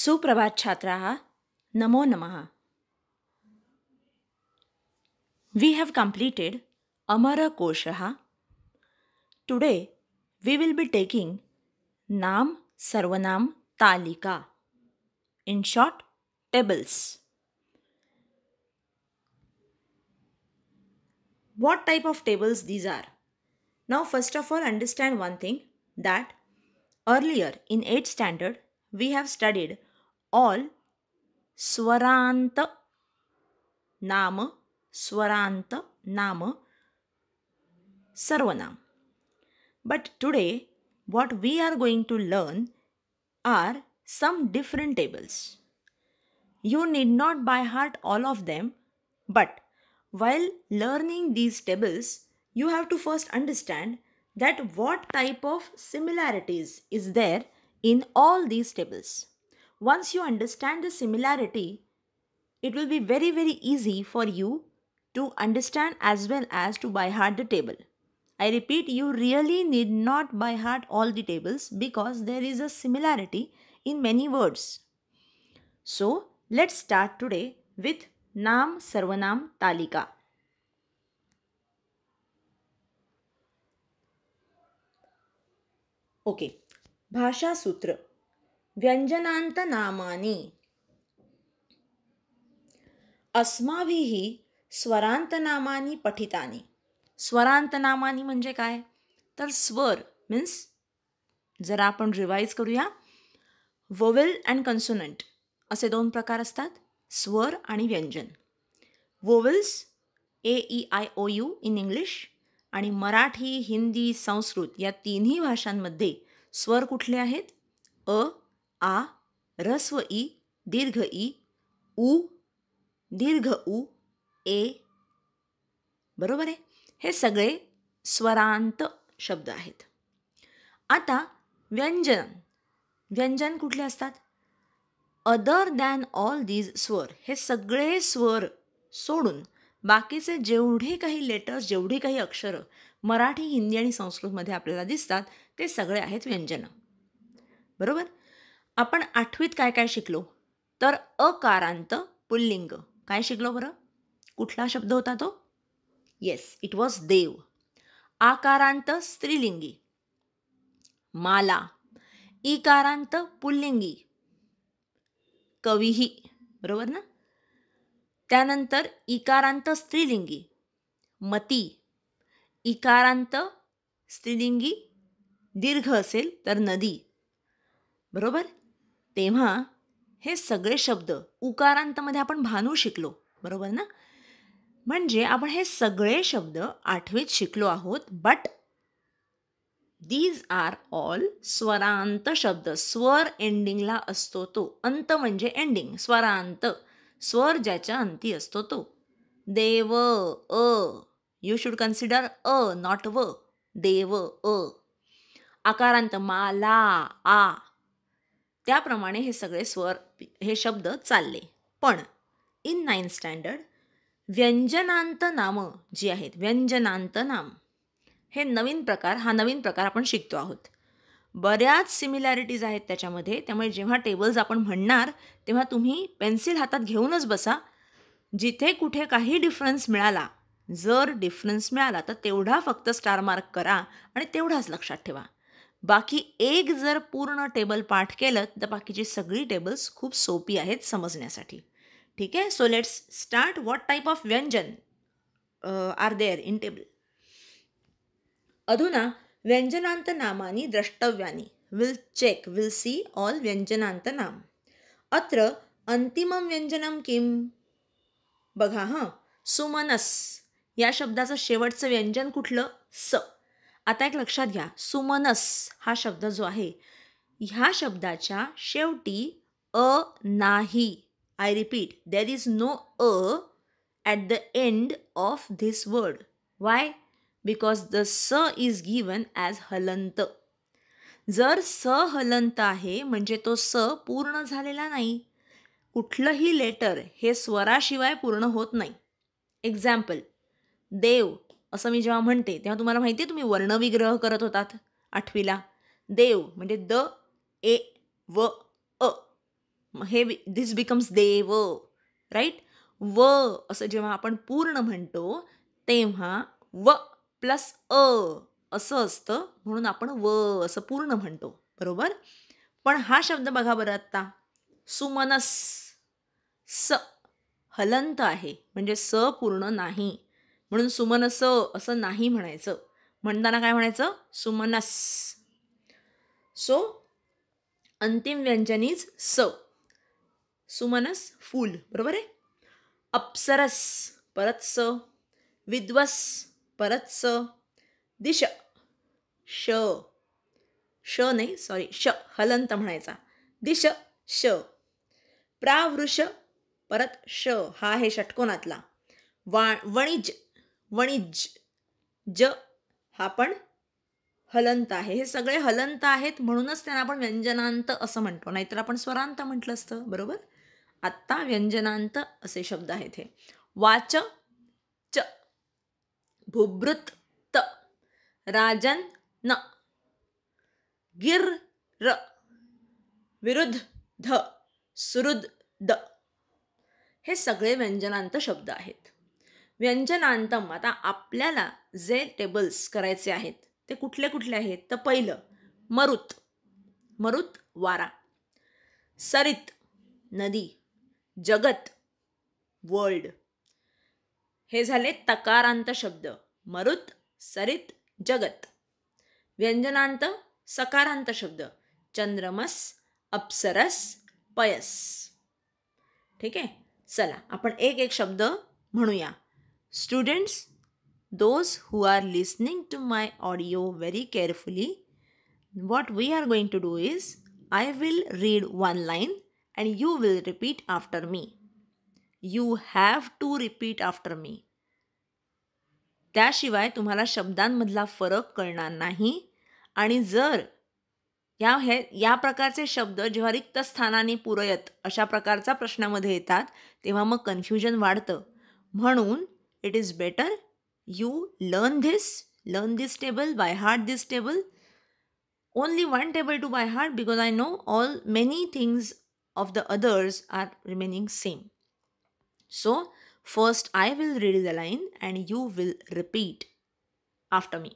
सुप्रभात छात्राः, नमो नमः. We have completed Amara Koshaha. Today we will be taking Naam Sarvanam Talika. In short, tables. What type of tables these are? Now first of all understand one thing, that earlier in 8th standard we have studied all Swaranta Nama, Swaranta Nama, Sarvanam. But today what we are going to learn are some different tables. You need not by heart all of them, but while learning these tables, you have to first understand that what type of similarities is there in all these tables. Once you understand the similarity, it will be very easy for you to understand as well as to by heart the table. I repeat, you really need not by heart all the tables because there is a similarity in many words. So, let's start today with Naam Sarvanam Talika. Okay. भाषा सूत्र. व्यंजनांत नामानी. अस्माभिः स्वरांत नामानी पठितानी. स्वरांत नामानी म्हणजे काय? तर स्वर means, जरा आपण revise करूया. वोवेल अँड कन्सोनंट असे दोन प्रकार असतात, स्वर आणि व्यंजन. वोवेल्स AEIOU इन इंग्लिश, आणि मराठी, हिंदी, संस्कृत या तिन्ही भाषांमध्ये स्वर कुठले आहेत? अ, आ, ऱ्हस्व ई, दीर्घ ई, उ, दीर्घ उ, ए. बरोबर आहे? हे सगळे स्वरांत शब्द आहेत. आता व्यंजन कुठले असतात? अदर दॅन ऑल दीज स्वर, हे सगळे स्वर सोडून बाकीचे जेवढे काही लेटर्स, जेवढी काही अक्षरं मराठी, हिंदी आणि संस्कृतमध्ये आपल्याला दिसतात ते सगळे आहेत व्यंजनं. बरोबर? आपण 8वीत काय काय शिकलो? तर अकारांत पुल्लिंग. काय शिकलो बरं? कुठला शब्द होता तो? येस, इट वॉज देव. आकारांत स्त्रीलिंगी माला. इकारांत पुल्लिंगी कविही. बरोबर ना? त्यानंतर इकारांत स्त्रीलिंगी मती. इकारांत स्त्रीलिंगी दीर्घ असेल तर नदी. बरोबर? तेव्हा हे सगळे शब्द उकारांतमध्ये आपण भानू शिकलो. बरोबर ना? म्हणजे आपण हे सगळे शब्द 8वीत शिकलो आहोत. बट दीज आर ऑल स्वरांत शब्द. स्वर एंडिंगला असतो तो. अंत म्हणजे एंडिंग. स्वरांत, स्वर ज्याच्या अंती असतो तो. देव, अ. You should consider uh, not व. देव, अ. आकारांत माला, आ. त्याप्रमाणे हे सगळे स्वर, हे शब्द चालले. पण इन 9th स्टँडर्ड व्यंजनांत नामं जी आहेत, व्यंजनांत नाम, हा नवीन प्रकार आपण शिकतो आहोत. बऱ्याच सिमिलॅरिटीज आहेत त्याच्यामध्ये. त्यामुळे जेव्हा टेबल्स आपण म्हणणार तेव्हा तुम्ही पेन्सिल हातात घेऊनच बसा. जिथे कुठे काही डिफरन्स मिळाला, जर डिफरन्स मिळाला तर तेवढा फक्त स्टार मार्क करा आणि तेवढाच लक्षात ठेवा. बाकी एक जर पूर्ण टेबल पाठ केलं तर बाकीची सगळी टेबल्स खूप सोपी आहेत समजण्यासाठी. ठीक आहे? So let's start. What type of व्यंजन आर देअर इन टेबल? अधुना व्यंजनांत नामानी द्रष्टव्यानी. विल सी ऑल व्यंजनांत नाम. अत्र अंतिमं व्यंजनं किम? बघा हां, सुमनस या शब्दाचं शेवटचं व्यंजन कुठलं? स. आता एक लक्षात घ्या, सुमनस हा शब्द जो आहे, ह्या शब्दाच्या शेवटी अ नाही. I repeat, there is no अ at the end of this word. Why? Because the स इज गिवन ॲज हलंत. जर स हलंत आहे म्हणजे तो स पूर्ण झालेला नाही. कुठलंही लेटर हे स्वराशिवाय पूर्ण होत नाही. एक्झाम्पल, देव असं मी जेव्हा म्हणते तेव्हा तुम्हाला माहिती आहे, तुम्ही वर्णविग्रह करत होतात 8वीला. देव म्हणजे द, ए, व, अ. हे दिस बिकम्स देव, राईट. व असं जेव्हा आपण पूर्ण म्हणतो तेव्हा व प्लस असं असतं, म्हणून आपण व असं पूर्ण म्हणतो, बरोबर. पण हा शब्द बघा बरं आत्ता, सुमनस, स हलंत आहे, म्हणजे स पूर्ण नाही, म्हणून सुमनस असं नाही म्हणायचं. म्हणताना काय म्हणायचं, सुमनस. सो अंतिम व्यंजन इज स. सुमनस फूल, बरोबर आहे. अप्सरस परत स, विद्वस परत स, दिश श, श नाही सॉरी श हलंत म्हणायचा, दिश श, प्रावृष परत श, हा आहे षटकोनातला. वणिज, वणिज ज, हा पण हलंत आहे. हे सगळे हलंत आहेत म्हणूनच त्यांना आपण व्यंजनांत असं म्हणतो, नाहीतर आपण स्वरांत म्हटलं असतं, बरोबर. आत्ता व्यंजनांत असे शब्द आहेत हे. वाच च, भुभृत त, राजन न, गिर र, विरुद्ध ध, सुरुद द, हे सगळे व्यंजनांत शब्द आहेत. व्यंजनांतम आता आपल्याला जे टेबल्स करायचे आहेत ते कुठले कुठले आहेत, तर पहिलं मरुत, मरुत वारा, सरित नदी, जगत वर्ल्ड, हे झाले तकारांत शब्द, मरुत, सरित, जगत. व्यंजनांत सकारांत शब्द, चंद्रमस, अप्सरस, पयस. ठीक आहे, चला आपण एक एक शब्द म्हणूया. Students, those who are listening to my audio very carefully, what we are going to do is I will read one line and you will repeat after me. You have to repeat after me. त्याशिवाय तुम्हाला शब्दांमधला फरक कळणार नाही. आणि जर या प्रकारचे शब्द जेव्हा रिक्त स्थानाने पूरयत अशा प्रकारचा प्रश्नामध्ये येतात तेव्हा मग कन्फ्युजन वाढतं. म्हणून it is better you learn this table, by heart this table. Only one table to by heart because I know many things of the others are remaining same. So first I will read the line and you will repeat after me.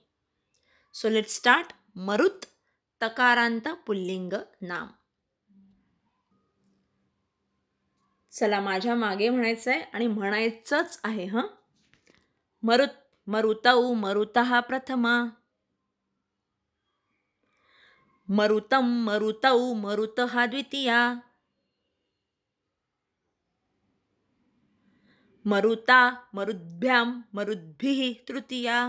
So let's start. Marut, takaranta pullinga नाम. चला माझ्या मागे म्हणायचं आहे आणि म्हणायचंच आहे हं. मरुत, मरुतौ, मरुतः प्रथमा, मरुतं, मरुतौ, मरुतः द्वितीया, मरुता, मरुद्भ्यां, मरुद्भिः तृतीया,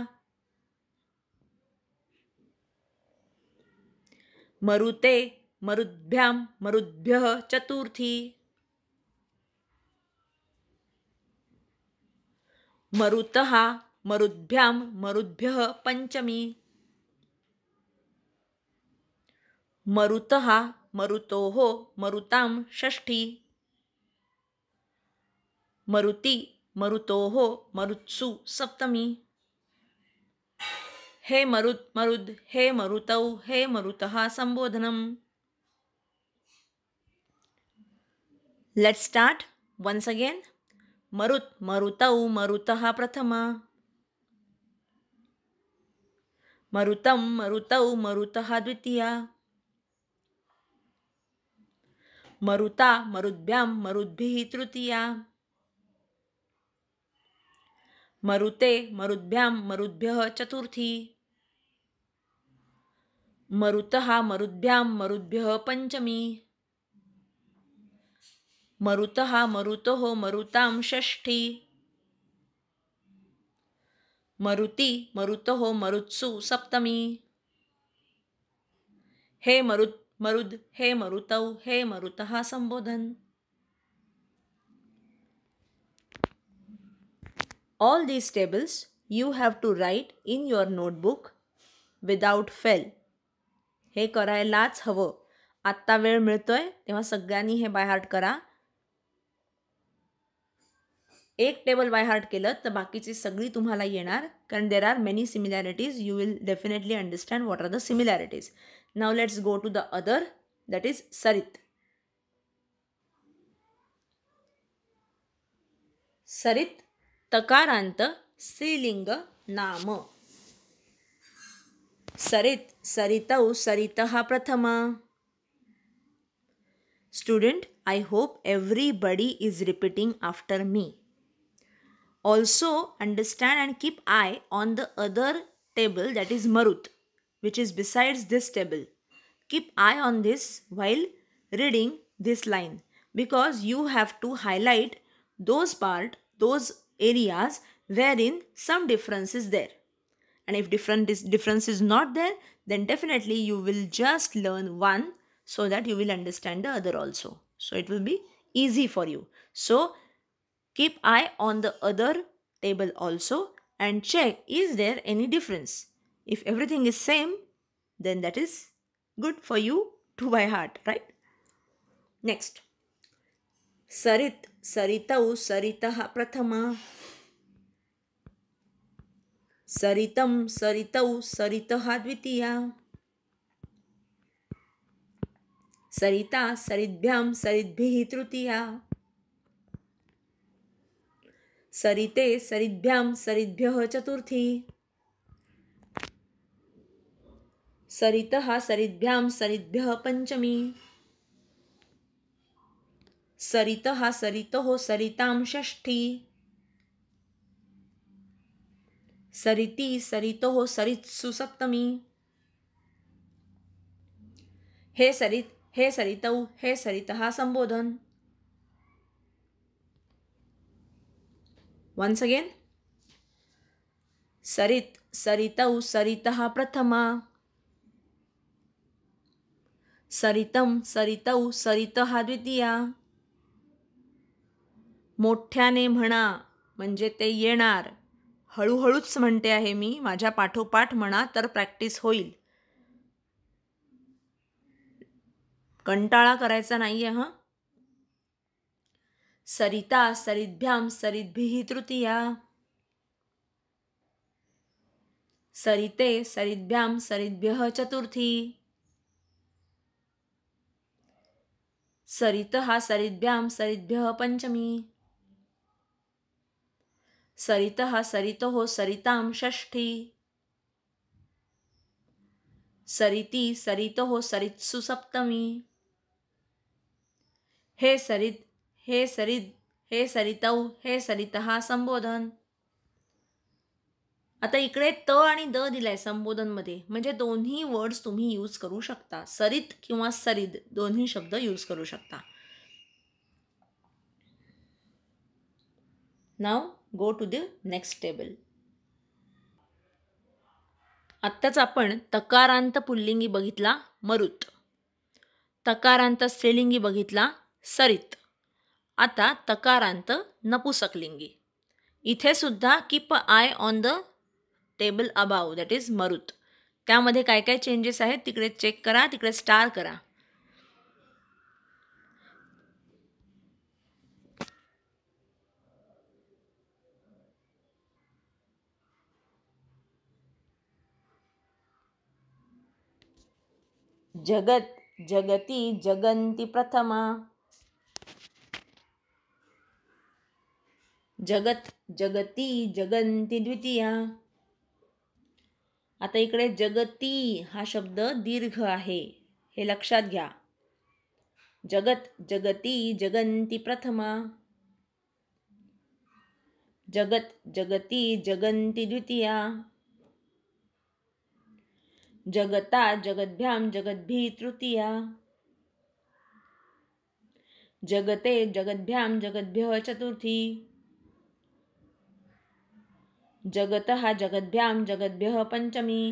मरुते, मरुद्भ्यां, मरुद्भ्यः चतुर्थी, मरुतः, मरुद्भ्यां, मरुद्भ्यः पंचमी, मरुतः, मरुतोः, मरुतां षष्ठी, मरुति, मरुतोः, मरुत्सु सप्तमी. हे मरुत्, मरुद्, हे मरुतौ, हे मरुतः संबोधनम. Let's start once again. मरुत्, मरुतौ, मरुतः प्रथमा, मरुतं, मरुतौ, मरुतः द्वितीया, मरुता, मरुद्भ्यां, मरुद्भिः तृतीया, मरुते, मरुद्भ्यां, मरुद्भ्यः चतुर्थी, मरुतः, मरुद्भ्यां, मरुद्भ्यः पंचमी, मरुतः, मरुतोः, मरुतां षष्ठी, मरुति, मरुतोः, मरुत्सु सप्तमी. हे मरुत्, मरुद्, हे मरुतौ, हे मरुतः संबोधन. All these tables you have to write in your notebook without fail. हे करायलाच हवं. आत्ता वेळ मिळतोय तेव्हा सगळ्यांनी हे बाय हार्ट करा. एक टेबल बाय हार्ट केलं तर बाकीची सगळी तुम्हाला येणार, कारण there are many similarities. You will definitely understand what are the similarities. Now let's go to the other, that is सरित. सरित तकारांत स्त्रीलिंग नाम. सरित सरितौ सरितः प्रथमा. Student, I hope everybody is repeating after me. Also understand and keep eye on the other table, that is Marut, which is besides this table. Keep eye on this while reading this line, because you have to highlight those areas wherein some difference is there. And if difference is not there, then definitely you will just learn one, so that you will understand the other also. So it will be easy for you. So keep eye on the other table also and check, is there any difference. If everything is same, then that is good for you to by heart, right? Next. Sarit saritau saritah prathama. सरितं सरितौ सरितः द्वितीया. सरिता सरिद्भ्यां सरिद्भिः तृतीया. सरिते सरिद्भ्यां सरिद्भ्यः चतुर्थी. सरितः सरिद्भ्यां सरिद्भ्यः पञ्चमी. सरितः सरितोः सरितां षष्ठी. सरिती सरितोः सरित्सु सप्तमी. हे सरित हे सरितौ हे सरितः संबोधन. Once again. सरित सरितौ सरितः प्रथमा. सरितं सरितौ सरितः द्वितीया. मोठ्याने म्हणा म्हणजे ते येणार. हळूहळूच म्हणते आहे मी, माझ्या पाठोपाठ म्हणा तर प्रॅक्टिस होईल. कंटाळा करायचा नाहीये हं. सरिता सरिद्भ्यां सरिद्भिः तृतीया. सरिते सरिद्भ्यां सरिद्भ्यः चतुर्थी. सरितः सरिद्भ्यां सरिद्भ्यः पञ्चमी. सरितः सरितोः सरितां षष्ठी. सरिती सरितोः सरित्सु सप्तमी. हे सरित हे सरित हे सरितौ हे सरितः संबोधन. आता इकडे त आणि द दिलाय संबोधनमध्ये, म्हणजे दोन्ही वर्ड्स तुम्ही यूज करू शकता. सरित किंवा सरिद दोन्ही शब्द यूज करू शकता. Now go to the next table. आत्ताच आपण तकारांत पुल्लिंगी बघितला मरुत. तकारांत स्त्रीलिंगी बघितला सरित. आता तकारांत नपुसकलिंगी. इथे सुद्धा keep eye on the table above, that is मरुत. त्यामध्ये काय काय चेंजेस आहेत तिकडे चेक करा, तिकडे स्टार करा. जगत जगती जगन्ति प्रथमा. जगत जगती जगन्ति द्वितीया. आता इकडे जगती हा शब्द दीर्घ आहे, हे लक्षात घ्या. जगत जगती जगन्ति प्रथमा. जगत जगती जगन्ति द्वितीया. जगता जगद्भ्यां जगद्भिः तृतीया. जगते जगद्भ्यां जगद्भ्यः चतुर्थी. जगतः जगद्भ्यां जगद्भ्यः पञ्चमी.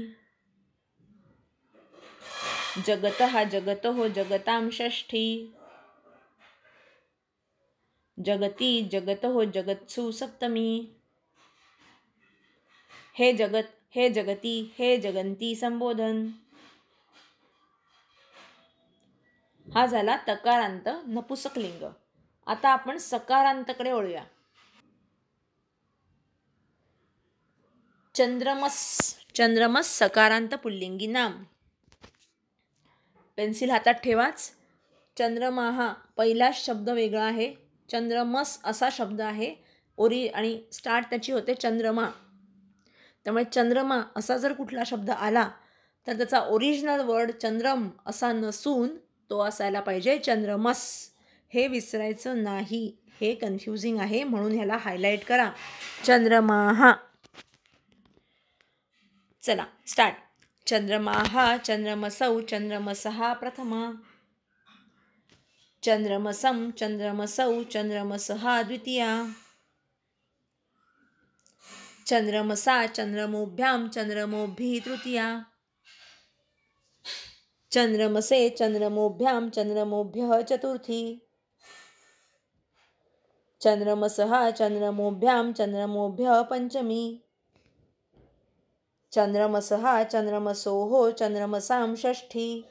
जगतः जगतोः जगतां षष्ठी. जगती जगतोः जगत्सु सप्तमी. हे जगत हे जगती हे जगन्ति संबोधन. हा झाला तकारांत नपुसकलिंग. आता आपण सकारांतकडे वळूया. चंद्रमस चंद्रमस सकारांत पुल्लिंगी नाम. पेन्सिल हातात ठेवाच. चंद्रमा हा पहिला शब्द वेगळा आहे. चंद्रमस असा शब्द आहे आणि स्टार्ट त्याची होते चंद्रमा. त्यामुळे चंद्रमा असा जर कुठला शब्द आला तर त्याचा ओरिजिनल वर्ड चंद्रम असा नसून तो असायला पाहिजे चंद्रमस. हे विसरायचं नाही. हे कन्फ्युजिंग आहे म्हणून ह्याला हायलाईट करा. चंद्रमाहा. चला स्टार्ट. चंद्रमाहा चंद्रमसौ चंद्रमसहा प्रथमा. चंद्रमसं चंद्रमसौ चंद्रमसहा द्वितीया. चंद्रमसा चंद्रमोभ्यां चंद्रमोभिः तृतीया. चंद्रमसे चंद्रमोभ्यां चंद्रमोभ्यः चतुर्थी. चंद्रमसहा चंद्रमोभ्यां चंद्रमोभ्यः पंचमी. चंद्रमसहा चंद्रमसोः चंद्रमसां षष्ठी.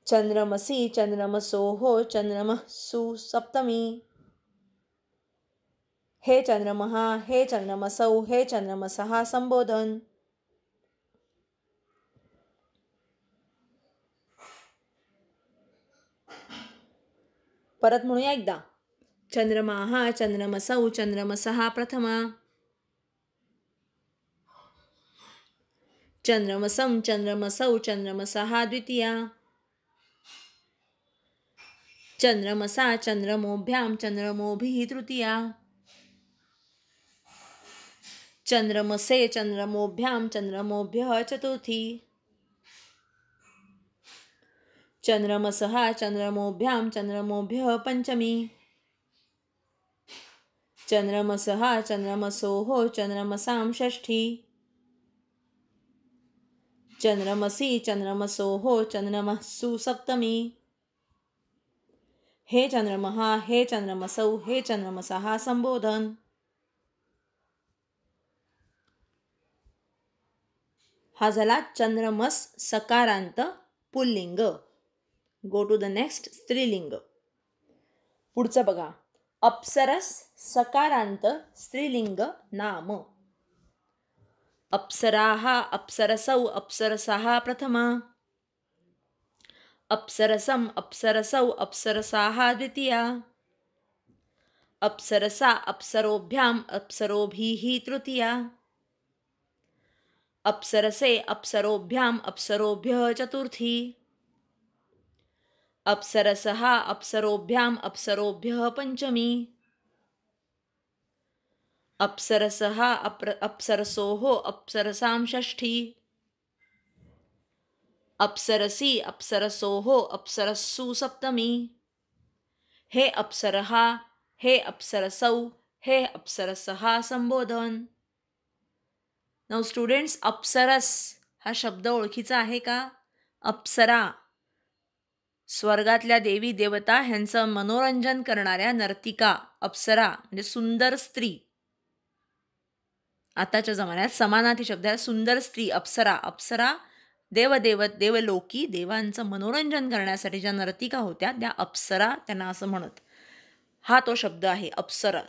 चंद्रमसी चंद्रमसोः चंद्रमसु सप्तमी. हे चंद्रमहा हे चंद्रमसौ हे चंद्रमसहा संबोधन. परत म्हणूया एकदा. चंद्रमाहा चंद्रमसौ चंद्रमसहा प्रथमा. चंद्रमसं चंद्रमसौ चंद्रमसहा द्वितीया. चंद्रमसा चंद्रमोभ्यां चंद्रमोभिः तृतीया. चंद्रमसे चंद्रमोभ्यां चंद्रमोभ्यः चतुर्थी. चंद्रमसहा चंद्रमोभ्यां चंद्रमोभ्यः पंचमी. चंद्रमसहा चंद्रमसोः चंद्रमसां षष्ठी. चंद्रमसी चंद्रमसोः चंद्रमसु सप्तमी. हे चंद्रमहा हे चंद्रमसौ हे चंद्रमसहा संबोधन. हा झाला चंद्रमस सकारांत पुल्लिंग. गो टू द नेक्स्ट स्त्रीलिंग. पुढचं बघा. अप्सरस सकारांत स्त्रीलिंग नाम. अप्सराः अप्सरसौ अप्सरसाः प्रथमा. अप्सरसं अप्सरसौ अप्सरसाः द्वितीया. अप्सरसा अप्सरोभ्याम् अप्सरोभिः तृतीया. अप्सरसे अप्सरोभ्याम् अप्सरोभ्यः चतुर्थी. अप्सरसः अप्सरोभ्याम् अप्सरोभ्यः पंचमी. अप्सरसः अप्सरसोः अप्सरसां षष्ठी. अप्सरसी अप्सरसोः अप्सरस्सु सप्तमी. हे अप्सरः हे अप्सरसौ हे अप्सरसः संबोधन. नाउ स्टुडंट्स, अप्सरस हा शब्द ओळखीचा आहे का? अप्सरा स्वर्गातल्या देवी देवता ह्यांचं मनोरंजन करणाऱ्या नर्तिका. अप्सरा म्हणजे सुंदर स्त्री. आताच्या जमान्यात समानार्थी शब्द आहे सुंदर स्त्री. अप्सरा. अप्सरा देवलोकी देवांचं मनोरंजन करण्यासाठी ज्या नर्तिका होत्या त्या अप्सरा त्यांना असं म्हणत. हा तो शब्द आहे अप्सरा.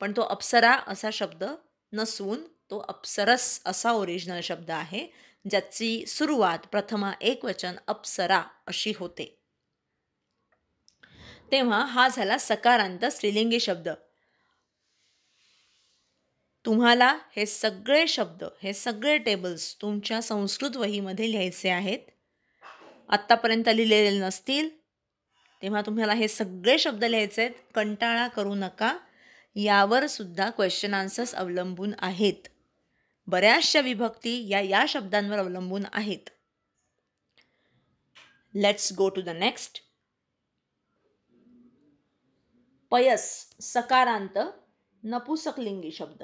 पण तो अप्सरा असा शब्द नसून तो अप्सरस असा ओरिजिनल शब्द आहे, ज्याची सुरुवात प्रथमा एकवचन अप्सरा अशी होते. तेव्हा हा झाला सकारांत स्त्रीलिंगी शब्द. तुम्हाला हे सगळे शब्द हे सगळे टेबल्स तुमच्या संस्कृत वहीमध्ये लिहायचे आहेत. आत्तापर्यंत लिहिलेले नसतील तेव्हा तुम्हाला हे सगळे शब्द लिहायचे आहेत. कंटाळा करू नका. यावर सुद्धा क्वेश्चन आन्सर्स अवलंबून आहेत. बऱ्याचशा विभक्ती या शब्दांवर अवलंबून आहेत. Let's go to the next. पयस सकारांत नपुंसकलिंगी शब्द.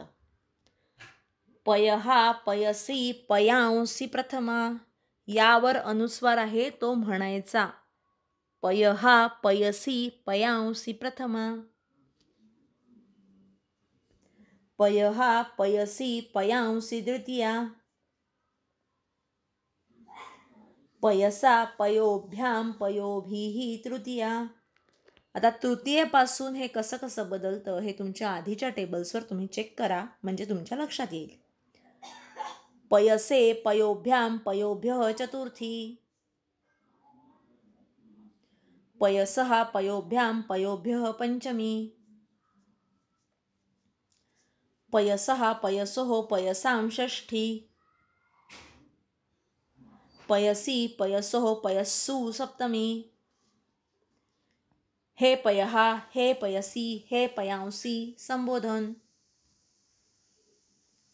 पयहा पयसी पयांसी प्रथमा. यावर अनुस्वार आहे तो म्हणायचा. पयहा पयसी पयांसी प्रथमा. पयहा पयसी पयांसी द्वितीया. पयसा पयोभ्याम पयोभिः तृतीया. आता तृतीयेपासून हे कसं कसं बदलतं हे तुमच्या आधीच्या टेबल्सवर तुम्ही चेक करा, म्हणजे तुमच्या लक्षात येईल. पयसे पयोभ्याम पयोभ्यः चतुर्थी. पयसः पयोभ्याम पयोभ्यः पंचमी. पयसः पयसोः पयसां षष्ठी, पयसी पयसोः पयस्सु सप्तमी, हे पयः हे पयसी हे पयांसी संबोधन.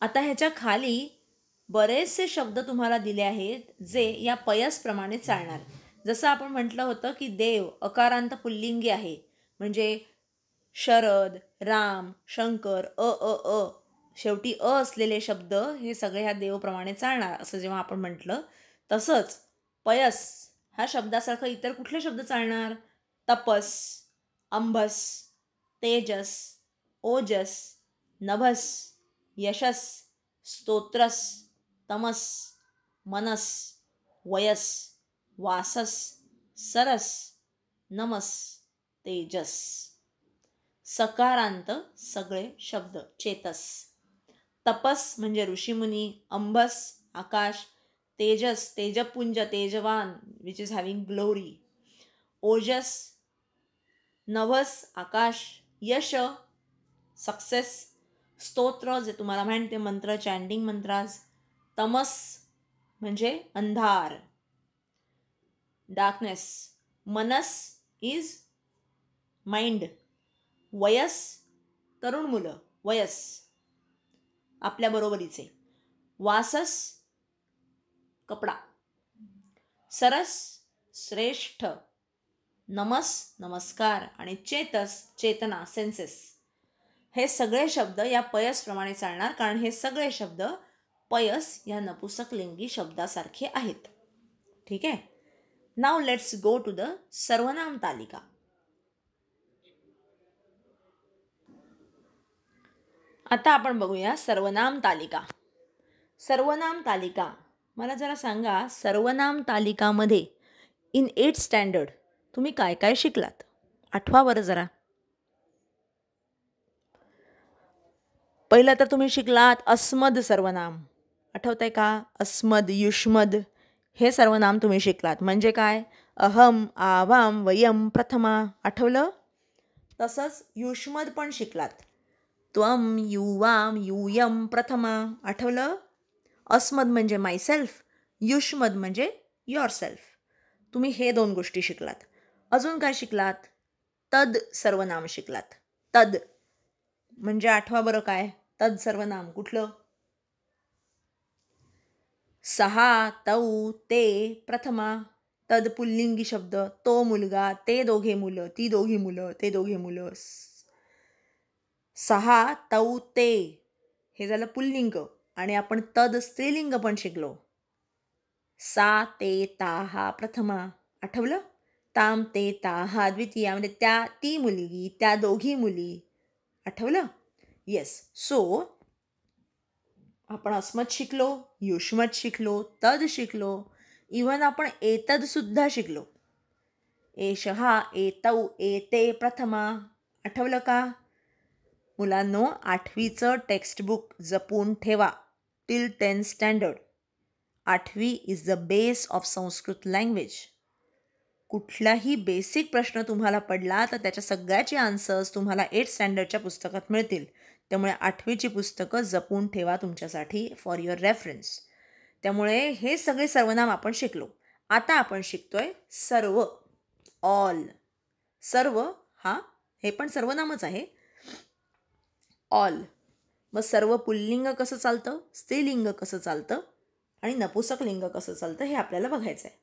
आता ह्याच्या खाली बरेचसे शब्द तुम्हाला दिले आहेत जे या पयसप्रमाणे चालणार. जसं आपण म्हटलं होतं की देव अकारांत पुल्लिंगी आहे, म्हणजे शरद, राम, शंकर, अ अ अ शेवटी अ असलेले शब्द हे सगळे ह्या देवप्रमाणे चालणार असं जेव्हा आपण म्हटलं, तसंच पयस ह्या शब्दासारखं इतर कुठले शब्द चालणार? तपस, अंबस, तेजस, ओजस, नभस, यशस, स्तोत्रस, तमस, मनस, वयस, वासस, सरस, नमस, तेजस. सकारांत सगळे शब्द. चेतस. तपस म्हणजे ऋषीमुनी, अंबस आकाश, तेजस तेजपुंज तेजवान विच इज हॅव्हिंग ग्लोरी, ओजस नभस आकाश, यश सक्सेस, स्तोत्र जे तुम्हाला माहिती मंत्र चॅन्टिंग मंत्रास, तमस म्हणजे अंधार डार्कनेस, मनस इज माइंड, वयस तरुण मुलं, वयस आपल्या बरोबरीचे, वासस कपडा, सरस श्रेष्ठ, नमस नमस्कार आणि चेतस चेतना सेन्सेस. हे सगळे शब्द या पयसप्रमाणे चालणार, कारण हे सगळे शब्द पयस या नपुंसकलिंगी शब्दासारखे आहेत. ठीक आहे. नाव लेट्स गो टू द सर्वनाम तालिका. आता आपण बघूया सर्वनाम तालिका. सर्वनाम तालिका मला जरा सांगा, सर्वनाम तालिकामध्ये इन 8th स्टँडर्ड तुम्ही काय काय शिकलात? आठवा बरं जरा. पहिलं तर तुम्ही शिकलात अस्मद सर्वनाम. आठवतंय का? अस्मद, युष्मद हे सर्वनाम तुम्ही शिकलात. म्हणजे काय? अहम, आवाम, वयम, प्रथमा. आठवलं? तसंच युष्मद पण शिकलात. त्वम, युवाम, यूयम, प्रथमा. आठवलं? अस्मद म्हणजे मायसेल्फ, युष्मद म्हणजे युअर सेल्फ. तुम्ही हे 2 गोष्टी शिकलात. अजून काय शिकलात? तद सर्वनाम शिकलात. तद म्हणजे आठवा बरं काय? तद सर्वनाम कुठलं? सहा, तौ, ते, प्रथमा. तद पुल्लिंगी शब्द. तो मुलगा, ते दोघे मुलं, ती दोघी मुलं, ते दोघे मुलं. सहा, तौ, ते हे झालं पुल्लिंग, आणि आपण तद स्त्रीलिंग पण शिकलो. सा, ते, ता हा प्रथमा. आठवलं? ताम, ते, ता हा द्वितीया, म्हणजे त्या ती मुलगी, त्या दोघी मुली. आठवलं? येस. सो आपण अस्मद शिकलो, युष्मद शिकलो, तद शिकलो, इव्हन आपण एतद सुद्धा शिकलो. एषहा, एतौ, एते, प्रथमा. आठवलं का? मुलांनो, 8वीचं टेक्स्टबुक जपून ठेवा टिल 10th स्टँडर्ड. 8वी is the base of Sanskrit language. कुठलाही बेसिक प्रश्न तुम्हाला पडला तर त्याच्या सगळ्याचे आन्सर्स तुम्हाला 8th स्टँडर्डच्या पुस्तकात मिळतील. त्यामुळे 8वीची पुस्तकं जपून ठेवा तुमच्यासाठी फॉर युअर रेफरन्स. त्यामुळे हे सगळे सर्वनाम आपण शिकलो. आता आपण शिकतोय सर्व, ऑल. सर्व हा हे पण सर्वनामच आहे. ऑल. मग सर्व पुल्लिंग कसं चालतं, स्त्रीलिंग कसं चालतं आणि नपुंसकलिंग कसं चालतं हे आपल्याला बघायचं आहे.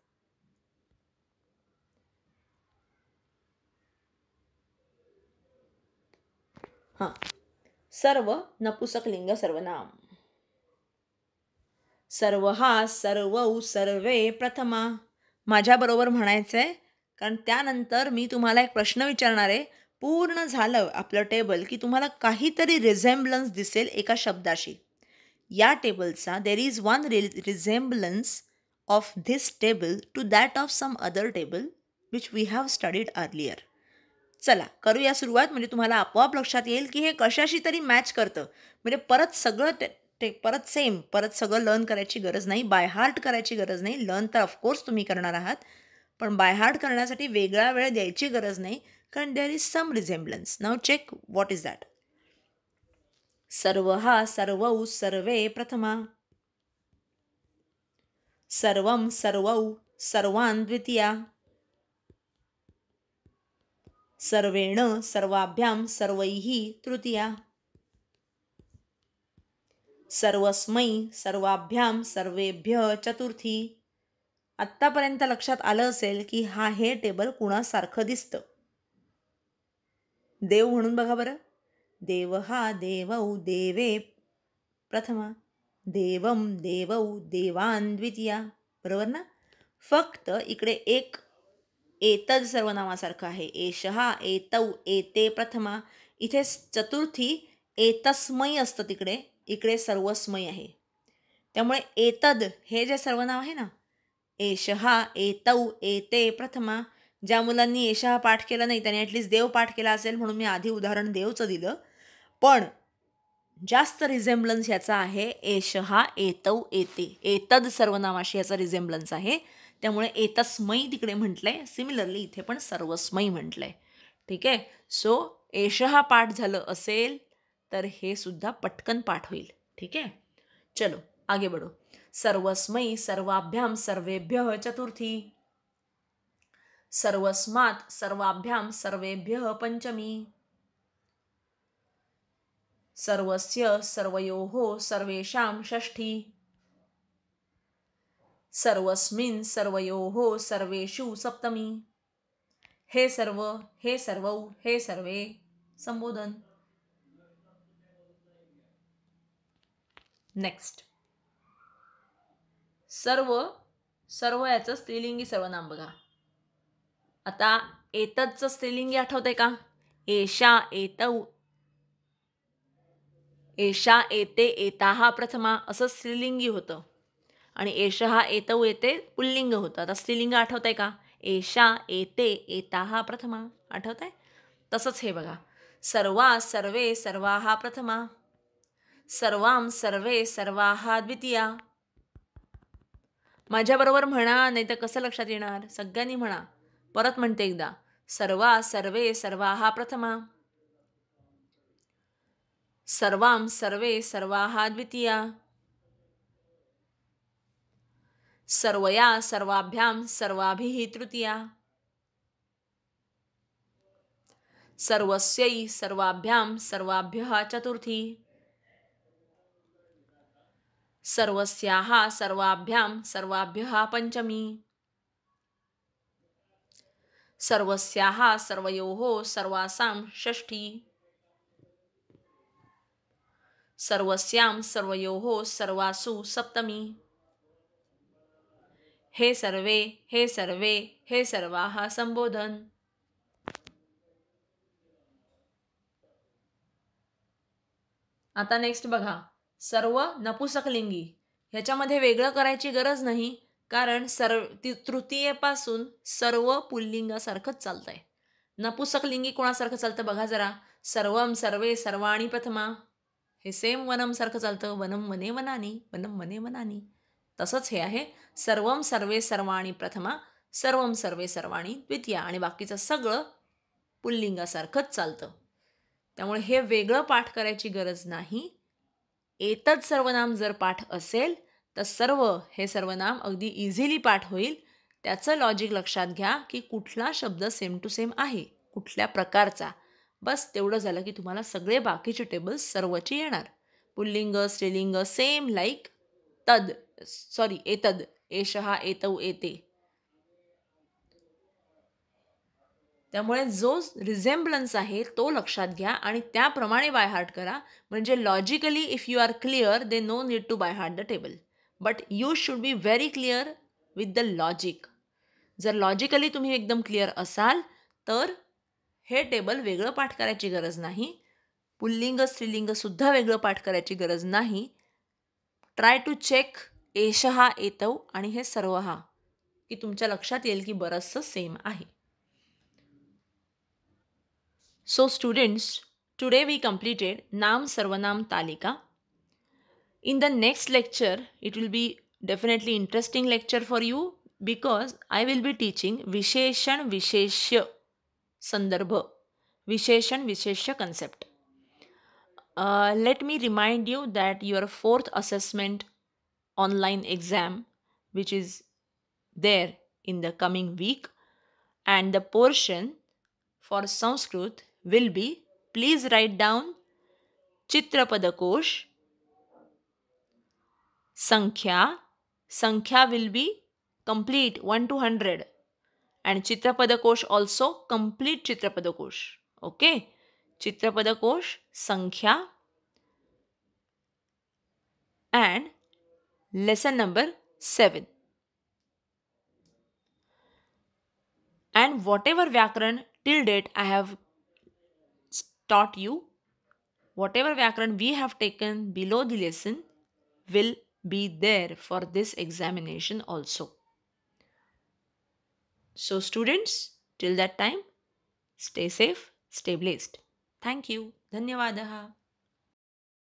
हां, सर्व नपुंसकलिंग सर्वनाम. सर्व हा, सर्वौ, सर्वे, प्रथमा. माझ्याबरोबर म्हणायचं आहे, कारण त्यानंतर मी तुम्हाला एक प्रश्न विचारणार आहे. पूर्ण झालं आपलं टेबल की तुम्हाला काहीतरी रिझेम्बलन्स दिसेल एका शब्दाशी. या टेबलचा there is one resemblance of this table to that of some other table which we have studied earlier. चला करूया सुरुवात, म्हणजे तुम्हाला आपोआप लक्षात येईल की हे कशाशी तरी मॅच करतं. म्हणजे परत सगळं परत सगळं लर्न करायची गरज नाही, बाय हार्ट करायची गरज नाही. लर्न तर ऑफकोर्स तुम्ही करणार आहात, पण बाय हार्ट करण्यासाठी वेगळा वेळ द्यायची गरज नाही, कारण देअर इज सम रिझेम्बलन्स. नाव चेक व्हॉट इज दॅट. सर्वः सर्वौ सर्वे प्रथमा, सर्वं सर्वौ सर्वान् द्वितीया, सर्वेण सर्वाभ्यां सर्वैः तृतीया, सर्वस्मै सर्वाभ्यां सर्वेभ्यः चतुर्थी. आत्तापर्यंत लक्षात आलं असेल की हे टेबल कुणासारखं दिसतं. देव म्हणून बघा बरं. देवः देवौ देवे प्रथमा, देवं देवौ देवान् द्वितीया. बरोबर ना. फक्त इकडे एक एतद सर्वनामासारखं आहे. एषः एतौ एते प्रथमा. इथे चतुर्थी एतस्मै असतं तिकडे, इकडे सर्वस्मै आहे. त्यामुळे एतद हे जे सर्वनाम आहे ना, एषः एतौ एते प्रथमा. ज्या मुलांनी एषः पाठ केला नाही त्याने ॲटलिस्ट देव पाठ केला असेल म्हणून मी आधी उदाहरण देवचं दिलं. पण जास्त रिझेम्बलन्स याचा आहे एषः एतौ एते. एतद सर्वनामाशी याचा रिझेम्बलन्स आहे. त्यामुळे एतस्मै तिकडे म्हटलंय, सिमिलरली इथे पण सर्वस्मै म्हटलंय. ठीक आहे. सो एषः पाठ झालं असेल तर हे सुद्धा पटकन पाठ होईल. ठीक आहे. चलो आगे बढ़ो. सर्वस्मै सर्वाभ्यां सर्वेभ्यः चतुर्थी, सर्वस्मात् सर्वाभ्यां सर्वेभ्यः पंचमी, सर्वस्य सर्वयोः सर्वेषां षष्ठी, सर्वस्मिन् सर्वयोः सर्वेषु सप्तमी. हे सर्व, हे सर्वौ, हे सर्वे संबोधन. नेक्स्ट. सर्व, सर्व याचं स्त्रीलिंगी सर्वनाम बघा. आता एतदचं स्त्रीलिंगी आठवतंय का? एषा एतौ, एषा एते एताहा प्रथमा असं स्त्रीलिंगी होतं. आणि एषः एतौ एते पुल्लिंग होतं. आता स्त्रीलिंग आठवतंय का? एषा एते एताहा प्रथमा. आठवतंय? तसंच हे बघा. सर्वा सर्वे सर्वाः प्रथमा, सर्वां सर्वे सर्वाः द्वितीया. माझ्याबरोबर म्हणा, नाही तर कसं लक्षात येणार? सगळ्यांनी म्हणा. परत म्हणते एकदा. सर्वा सर्वे सर्वाः प्रथमा, सर्वां सर्वे सर्वाः द्वितीया, सर्वया सर्वाभ्यां सर्वाभिः तृतीया, सर्वस्यै सर्वाभ्यां सर्वाभ्यः चतुर्थी, सर्वस्याः सर्वाभ्यां सर्वाभ्यः पंचमी, सर्वस्याः सर्वयोः सर्वासां षष्ठी, सर्वस्यां सर्वयोः सर्वासु सप्तमी. हे सर्वे, हे सर्वे, हे सर्वाः संबोधन. आता नेक्स्ट बघा. सर्व नपुसकलिंगी. ह्याच्यामध्ये वेगळं करायची गरज नाही, कारण तृतीयेपासून सर्व पुल्लिंगासारखंच चालतंय. नपुसकलिंगी कोणासारखं चालतं बघा जरा. सर्वं सर्वे सर्वाणि प्रथमा. हे सेम वनम सारखं चालतं. वनम वने वनानी, वनम वने वनानी. तसंच हे आहे. सर्वं सर्वे सर्वाणि प्रथमा, सर्वं सर्वे सर्वाणि द्वितीया. आणि बाकीचं सगळं पुल्लिंगासारखंच चालतं. त्यामुळे हे वेगळं पाठ करायची गरज नाही. एतद सर्वनाम जर पाठ असेल तर सर्व हे सर्वनाम अगदी इझिली पाठ होईल. त्याचं लॉजिक लक्षात घ्या की कुठला शब्द सेम टू सेम आहे, कुठल्या प्रकारचा. बस तेवढं झालं की तुम्हाला सगळे बाकीचे टेबल्स सर्वचे येणार. पुल्लिंग स्त्रीलिंग सेम लाईक तद, सॉरी एतद, एषः एतौ एते. त्यामुळे जो रिझेम्बलन्स आहे तो लक्षात घ्या आणि त्याप्रमाणे बाय हार्ट करा. म्हणजे logically if you are clear they no need to by heart the table, but you should be very clear with the logic. जर लॉजिकली तुम्ही एकदम क्लिअर असाल तर हे टेबल वेगळं पाठ करायची गरज नाही. पुल्लिंग स्त्रीलिंगसुद्धा वेगळं पाठ करायची गरज नाही. ट्राय टू चेक एषः एतौ आणि हे सर्वहा, की तुमच्या लक्षात येईल की बरंचसं सेम आहे. So students, today we completed Naam Sarvanam Talika. In the next lecture, it will be definitely interesting lecture for you because I will be teaching Visheshan Visheshya Sandarbha, Visheshan Visheshya concept. Let me remind you that your fourth assessment online exam, which is there in the coming week, and the portion for Sanskrit will be, please write down Chitrapadakosh, Sankhya will be complete 1 to 100, and Chitrapadakosh also complete Chitrapadakosh. Okay, Chitrapadakosh, Sankhya, and lesson number 7. And whatever Vyakaran till date I have taught you, whatever Vyakaran we have taken below the lesson will be there for this examination also. So students, till that time, stay safe, stay blessed. Thank you. Dhanyavadaha.